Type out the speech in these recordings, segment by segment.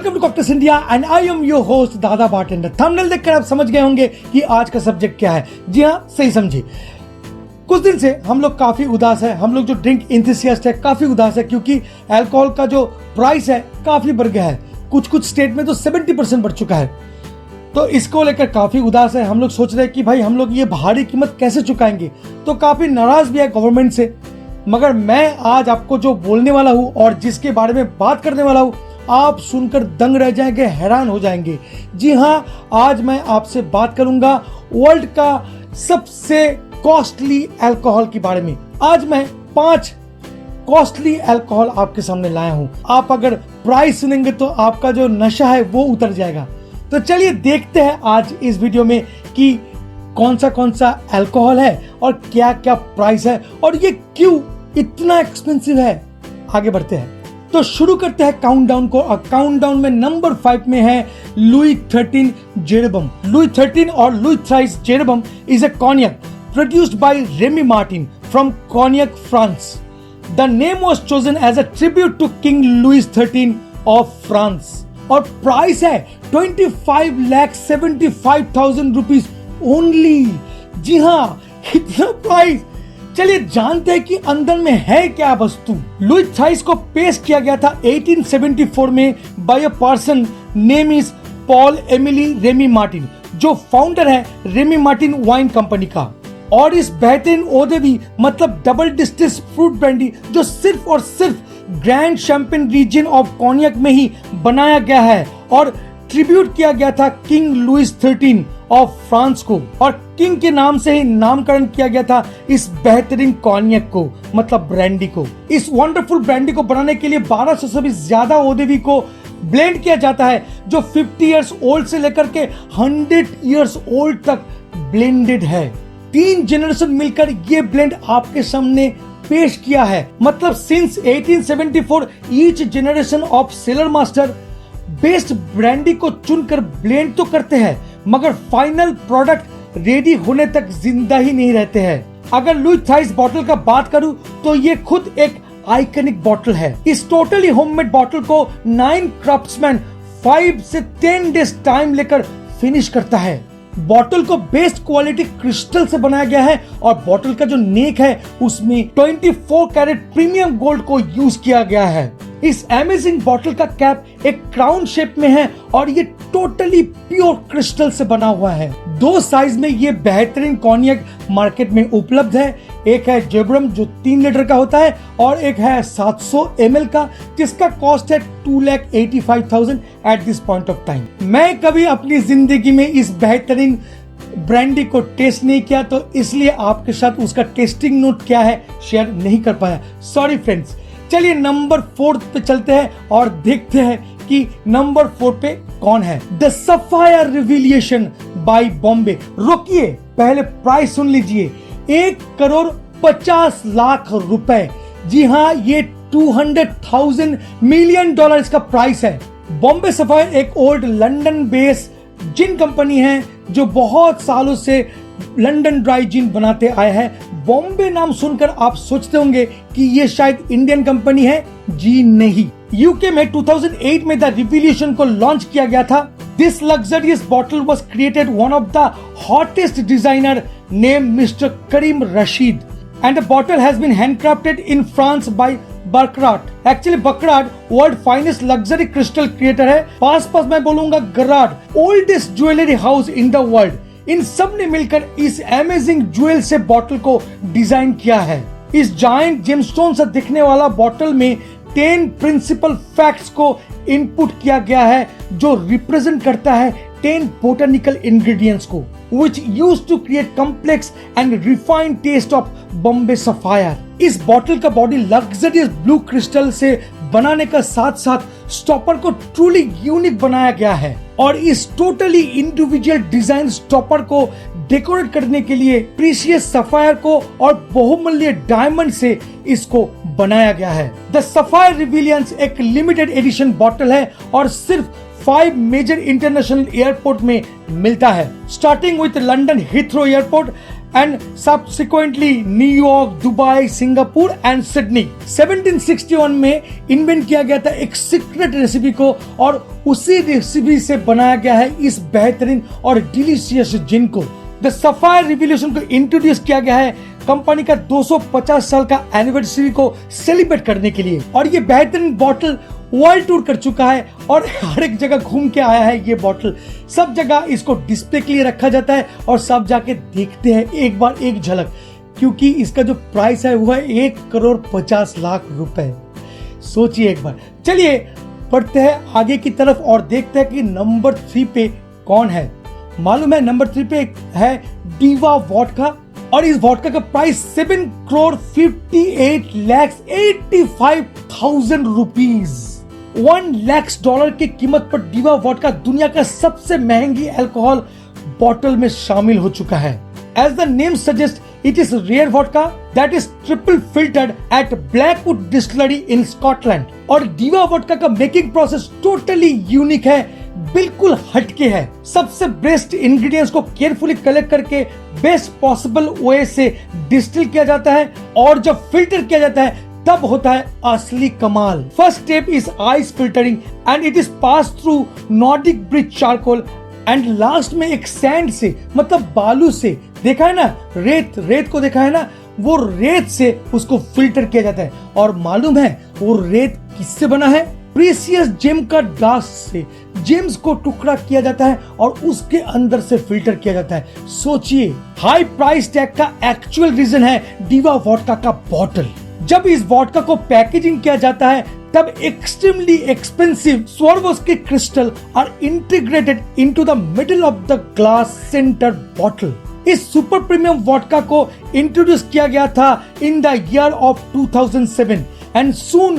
Welcome to cocktails India and I am your host Dada bartender. Thumbnail देखकर आप समझ गए होंगे कि आज का सब्जेक्ट क्या है। जी हाँ, सही समझे। कुछ दिन से हम लोग काफी उदास है, हम लोग जो ड्रिंक इंथुसियास्ट है काफी उदास है, क्योंकि अल्कोहल का जो प्राइस है काफी बढ़ गया है। कुछ स्टेट में तो 70% बढ़ चुका है। तो इसको लेकर काफी उदास है। हम लोग सोच रहे हैं कि भाई हम लोग ये भारी कीमत कैसे चुकाएंगे, तो काफी नाराज भी है गवर्नमेंट से। मगर मैं आज आपको जो बोलने वाला हूँ और जिसके बारे में बात करने वाला हूँ, आप सुनकर दंग रह जाएंगे, हैरान हो जाएंगे। जी हाँ, आज मैं आपसे बात करूंगा वर्ल्ड का सबसे कॉस्टली अल्कोहल के बारे में। आज मैं 5 कॉस्टली अल्कोहल आपके सामने लाया हूं। आप अगर प्राइस सुनेंगे तो आपका जो नशा है वो उतर जाएगा। तो चलिए देखते हैं आज इस वीडियो में कि कौन सा अल्कोहल है और क्या क्या प्राइस है और ये क्यों इतना एक्सपेंसिव है। आगे बढ़ते हैं तो शुरू करते हैं काउंटडाउन को। और काउंटडाउन में नंबर 5 में है लुई 13 जेरेबम। लुई 13 और लुई थ्राइस jeroboam is a cognac produced by Remy Martin from Cognac, France. The name was chosen as a tribute to King Louis XIII of France. और प्राइस है 25,75,000 rupees only. जी हाँ, इतना price. चलिए जानते हैं कि अंदर में है क्या वस्तु। लुई थ्राइस को पेश किया गया था 1874 में by a person name is Paul Emily Remy Martin, जो फाउंडर है रेमी मार्टिन वाइन कंपनी का। और इस बेहतरीन ओदेवी मतलब डबल डिस्टिल्ड फ्रूट ब्रांडी जो सिर्फ और सिर्फ ग्रैंड शैंपेन रीजन ऑफ कॉन्यक में ही बनाया गया है और ट्रिब्यूट किया गया था किंग लुइस 13 ऑफ फ्रांस को। और किंग के नाम से ही नामकरण किया गया था इस बेहतरीन कॉन्यक को, मतलब ब्रांडी को। इस वंडरफुल ब्रांडी को बनाने के लिए 1200 से भी ज्यादा ओदेवी को ब्लेंड किया जाता है, जो 50 इयर्स ओल्ड से लेकर के 100 इयर्स ओल्ड तक ब्लेंडेड है। 3 जनरेशन मिलकर ये ब्लेंड आपके सामने पेश किया है। मतलब since 1874 each generation of seller master best brandy को चुनकर ब्लेंड तो करते हैं, मगर फाइनल प्रोडक्ट रेडी होने तक जिंदा ही नहीं रहते हैं। अगर लुई थ्राइस बॉटल का बात करूं तो ये खुद एक आइकनिक बॉटल है। इस टोटली होममेड बॉटल को 9 क्राफ्ट्समैन 5 से 10 डेज टाइम लेकर फिनिश करता है। बॉटल को बेस्ट क्वालिटी क्रिस्टल से बनाया गया है और बॉटल का जो नेक है उसमें 24 कैरेट प्रीमियम गोल्ड को यूज किया गया है। इस अमेजिंग बॉटल का कैप एक क्राउन शेप में है और ये टोटली प्योर क्रिस्टल से बना हुआ है। 2 साइज में ये बेहतरीन कॉन्यक मार्केट में उपलब्ध है। एक है जेब्रम जो 3 लीटर का होता है और एक है 700 ml का, जिसका कॉस्ट है 2,85,000 at this point of time. मैं कभी अपनी जिंदगी में इस बेहतरीन ब्रांडी को टेस्ट नहीं किया, तो इसलिए आपके साथ उसका टेस्टिंग नोट क्या है शेयर नहीं कर पाया, सॉरी फ्रेंड्स। चलिए नंबर 4 पे चलते हैं और देखते हैं कि नंबर 4 पे कौन है। The sapphire revelation by Bombay. रोकिए, पहले प्राइस सुन लीजिए। 1,50,00,000 रुपए। जी हाँ, ये $200,000 मिलियन इसका प्राइस है। बॉम्बे सफायर एक ओल्ड लंदन बेस्ड जिन कंपनी है जो बहुत सालों से लंदन ड्राई जिन बनाते आए हैं। बॉम्बे नाम सुनकर आप सोचते होंगे कि ये शायद इंडियन कंपनी है। जी नहीं, यूके में 2008 में द रिवॉल्यूशन को लॉन्च किया गया था। This luxurious bottle was created one of the hottest designer name mister Karim Rashid and the bottle has been handcrafted in France by Baccarat. Actually Baccarat world finest luxury crystal creator है। पास मैं बोलूंगा Garrard, oldest jewellery house in the world. इन सब ने मिलकर इस amazing jewel से बॉटल को डिजाइन किया है। इस जायंट जेमस्टोन से दिखने वाला बॉटल में 10 प्रिंसिपल फैक्ट्स को इनपुट किया गया है, जो रिप्रेजेंट करता है 10 बोटनिकल इंग्रेडिएंट्स को, which used to create complex and refined taste of Bombay Sapphire। इस बॉटल का बॉडी लग्जरियस ब्लू क्रिस्टल से बनाने का साथ साथ स्टॉपर को ट्रूली यूनिक बनाया गया है और इस टोटली इंडिविजुअल डिजाइन स्टॉपर को डेकोरेट करने के लिए प्रीशियस सफायर को और बहुमूल्य डायमंड से इसको बनाया गया है। द सफायर रिविलियंस एक लिमिटेड एडिशन बॉटल है और सिर्फ 5 मेजर इंटरनेशनल एयरपोर्ट में मिलता है, starting with London Heathrow airport and subsequently New York, Dubai, Singapore and Sydney. 1761 में इन्वेंट किया गया था एक सीक्रेट रेसिपी को, और उसी रेसिपी से बनाया गया है इस बेहतरीन और डिलीशियस जिन को। द सफायर रिवॉल्यूशन को इंट्रोड्यूस किया गया है कंपनी का 250 साल का एनिवर्सरी को सेलिब्रेट करने के लिए, और ये बेहतरीन बॉटल वर्ल्ड टूर कर चुका है और हर एक जगह घूम के आया है। ये बॉटल सब जगह इसको डिस्प्ले के लिए रखा जाता है और सब जाके देखते हैं एक बार एक झलक, क्योंकि इसका जो प्राइस है वो है 1,50,00,000 रुपए। सोचिए एक बार। चलिए बढ़ते हैं आगे की तरफ और देखते हैं कि नंबर 3 पे कौन है। मालूम है नंबर 3 पे है डीवा वोडका, और इस वोडका का प्राइस 7,58,85,000 रुपीज। $1,00,000 की कीमत पर डीवा वोडका दुनिया का सबसे महंगी अल्कोहल बॉटल में शामिल हो चुका है। As the name suggest, it is rare vodka that is triple filtered at Blackwood distillery in Scotland. और डीवा वोडका का मेकिंग प्रोसेस टोटली यूनिक है, बिल्कुल हटके है। सबसे बेस्ट इंग्रेडिएंट्स को केयरफुली कलेक्ट करके बेस्ट पॉसिबल वे से डिस्टिल किया जाता है, और जब फिल्टर किया जाता है तब होता है असली कमाल। First step is ice filtering and it is pass through Nordic bridge charcoal, and last में एक सैंड से, मतलब बालू से, देखा है ना, रेत को देखा है ना, वो रेत से उसको फिल्टर किया जाता है। और मालूम है वो रेत किससे बना है? प्रीसियस जेम का डास्ट से जेम्स को टुकड़ा किया जाता है और उसके अंदर से फिल्टर किया जाता है। सोचिए, हाई प्राइस टैग का एक्चुअल रीजन है डीवा वोडका का बॉटल। जब इस वोडका को पैकेजिंग किया जाता है तब extremely expensive Swarovski crystal are integrated into the middle of the glass centre bottle. इस सुपर प्रीमियम वोडका को इंट्रोड्यूस किया गया था in the year of 2007 and soon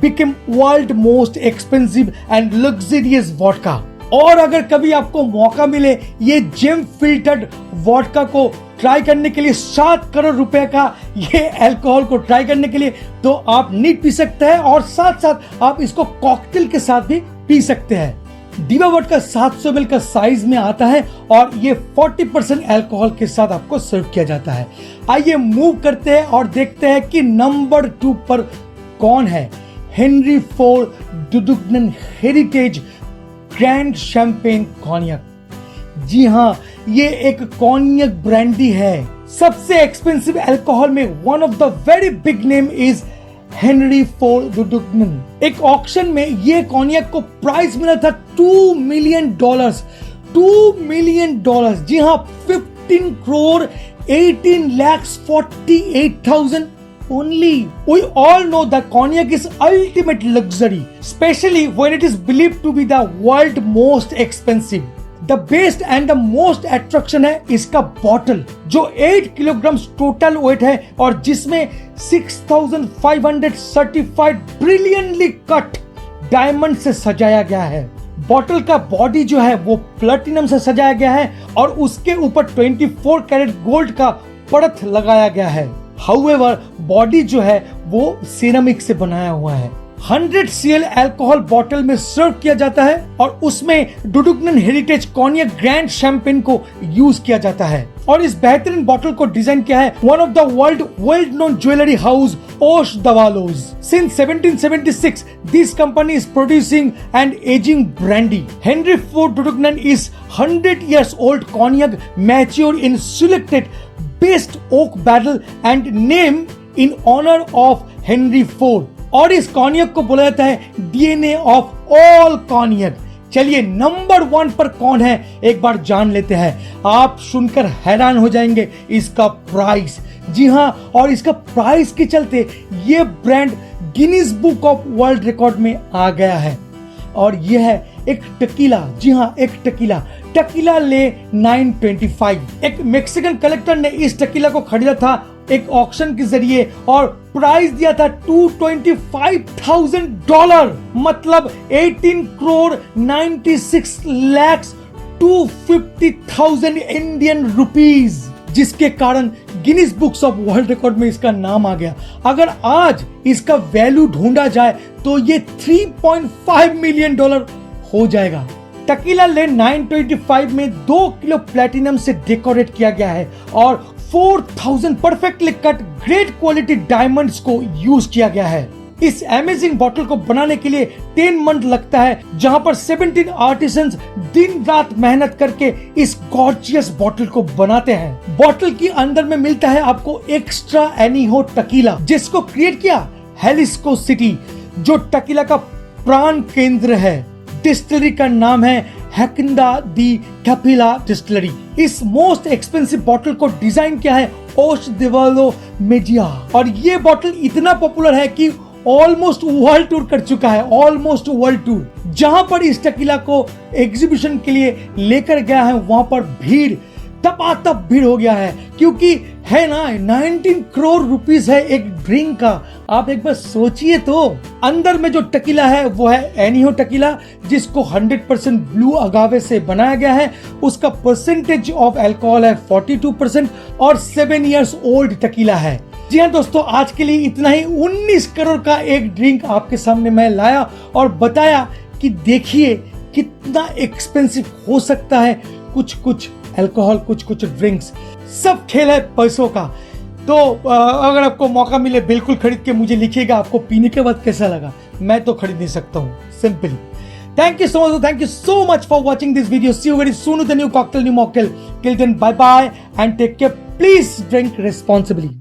became world most expensive and luxurious vodka। और अगर कभी आपको मौका मिले ये जेम फिल्टर्ड वोडका को ट्राई करने के लिए, 7 करोड़ रुपए का ये अल्कोहल को ट्राई करने के लिए, तो आप नीट पी सकते हैं और साथ साथ आप इसको कॉकटेल के साथ भी पी सकते हैं। डीवा वोडका 700 ml का साइज में आता है और ये 40% अल्कोहल के साथ आपको सर्व किया जाता है। आइए मूव करते हैं और देखते हैं कि नंबर 2 पर कौन है। Henri Ford Dudognon heritage grand champagne cognac. जी हाँ, ये एक कॉन्यक ब्रांडी है। सबसे एक्सपेंसिव अल्कोहल में one of the very big name is Henri Ford Dudognon. एक ऑक्शन में ये कॉन्यक को प्राइस मिला था $2 मिलियन। $2 मिलियन, जी हाँ, 15,18,48,000 only. We all know that cognac is ultimate luxury, especially when it is believed to be the world most expensive. The best and the most attraction है इसका bottle, जो 8 kilogram total weight है और जिसमें 6,500 certified brilliantly cut diamond से सजाया गया है। बॉटल का बॉडी जो है वो प्लेटिनम से सजाया गया है और उसके ऊपर 24 कैरेट गोल्ड का परत लगाया गया है। However, बॉडी जो है वो सिरेमिक से बनाया हुआ है। 100 cl अल्कोहल बॉटल में सर्व किया जाता है और उसमें डुडुगनन हेरिटेज कॉन्यक ग्रैंड शैंपेन को यूज किया जाता है। और इस बेहतरीन बॉटल को डिजाइन किया है one of the world well known jewellery house ओश दवालोज। Since 1776 this company is producing and ageing brandy. Henri Ford Dudognon is 100 years old cognac matured in selected best oak barrel and name in honour of Henri Ford. और इस कॉन्यक को बोला जाता है DNA of all कॉन्यक। चलिए number 1 पर कौन है एक बार जान लेते हैं। आप सुनकर हैरान हो जाएंगे इसका प्राइस। जी हाँ, और इसका प्राइस के चलते ये brand Guinness book of world record में आ गया है। और यह है एक टकीला। जी हाँ, एक टकीला ले 925। एक मेक्सिकन कलेक्टर ने इस टकीला को खरीदा था एक ऑक्शन के जरिए और प्राइस दिया था $225,000, मतलब 18,96,250,000 इंडियन रुपीज, जिसके कारण Guinness books of world record में इसका नाम आ गया। अगर आज इसका वैल्यू ढूंढा जाए तो ये $3.5 मिलियन हो जाएगा। टकीला लेन 925 में 2 किलो प्लेटिनम से डेकोरेट किया गया है और 4000 perfectly cut great quality diamonds को यूज किया गया है। इस अमेजिंग बॉटल को बनाने के लिए 10 मंथ लगता है, जहां पर 17 आर्टिसंस दिन रात मेहनत करके इस गॉर्जियस बॉटल को बनाते हैं। बॉटल के अंदर में मिलता है आपको एक्स्ट्रा एनीहो टकीला, जिसको क्रिएट किया हेलिस्को सिटी, जो टकीला का प्राण केंद्र है। डिस्टिलरी का नाम है हैकिंदा दी कैपिला डिस्टिलरी। इस मोस्ट एक्सपेंसिव बॉटल को डिजाइन किया है ओश देवालो मेजिया, और ये बॉटल इतना पॉपुलर है कि ऑलमोस्ट वर्ल्ड टूर कर चुका है, ऑलमोस्ट वर्ल्ड टूर। जहां पर इस टकीला को एग्जीबिशन के लिए लेकर गया है, वहां पर भीड़ तपातप भीड़ हो गया है, क्योंकि है ना 19 करोड़ रुपीस है एक ड्रिंक का। आप एक बार सोचिए तो। अंदर में जो टकीला है वो है एनीहो टकीला, जिसको 100% ब्लू अगावे से बनाया गया है। उसका परसेंटेज ऑफ अल्कोहल है 42% और 7 इयर्स ओल्ड टकीला है। जी हाँ दोस्तों, आज के लिए इतना ही। 19 करोड़ का एक ड्रिंक आपके सामने मैं लाया और बताया कि देखिए कितना एक्सपेंसिव हो सकता है कुछ अल्कोहल, कुछ ड्रिंक्स। सब खेल है पैसों का। तो अगर आपको मौका मिले बिल्कुल खरीद के मुझे लिखिएगा आपको पीने के बाद कैसा लगा। मैं तो खरीद नहीं सकता हूँ, simply. Thank you so much for watching this video. See you very soon with a new cocktail, new mocktail. Till then, bye bye and take care. Please drink responsibly.